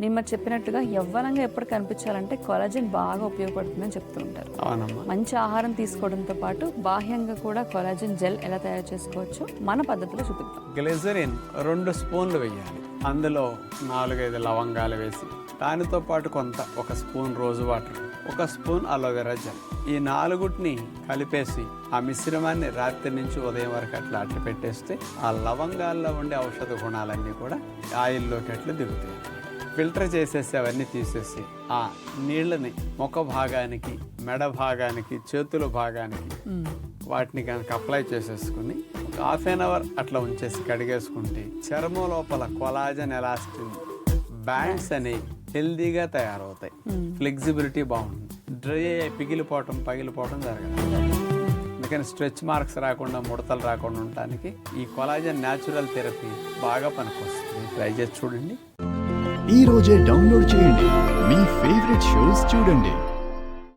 నేను మరి చెప్పినట్టుగా యవ్వనంగా ఎప్పుడు కనిపించాలంటే కొలాజన్ బాగా ఉపయోగపడుతుందని చెప్తూ ఉంటారు. మంచి ఆహారం తీసుకోవడంతో పాటు బాహ్యంగా కూడా కొలాజన్ జెల్ ఎలా తయారు చేసుకోవచ్చు మన పద్ధతిలో చూపిద్దాం. గ్లిజరిన్ 2 స్పూన్లు వేయాలి. అందులో 4-5 లవంగాలు వేసి దానితో పాటు కొంత 1 స్పూన్ రోజు వాటర్, 1 స్పూన్ అలోవెరా జెల్, ఈ 4ని కలిపేసి ఆ మిశ్రమాన్ని రాత్రి నుంచి ఉదయం వరకు అట్లా పెట్టేస్తే ఆ లవంగాల్లో ఉండే ఔషధ గుణాలన్నీ కూడా ఆయిల్లోకి అట్లా దిగుతాయి. ఫిల్టర్ చేసేసి అవన్నీ తీసేసి ఆ నీళ్ళని ముఖ భాగానికి, మెడ భాగానికి, చేతుల భాగానికి వాటిని కనుక అప్లై చేసేసుకుని 1/2 అవర్ అట్లా ఉంచేసి కడిగేసుకుంటే చర్మం లోపల కొలాజన్, ఎలాస్టిన్ బ్యాండ్స్ అనేవి హెల్దీగా తయారవుతాయి. ఫ్లెక్సిబిలిటీ బాగుంటుంది. డ్రై అయ్యి పగిలిపోవటం జరగదు. అందుకని స్ట్రెచ్ మార్క్స్ రాకుండా, ముడతలు రాకుండా ఉండటానికి ఈ కొలాజన్ న్యాచురల్ థెరపీ బాగా పనికొస్తుంది. ట్రై చేసి చూడండి. ఈ రోజే డౌన్లోడ్ చేయండి. మీ ఫేవరెట్ షోస్ చూడండి.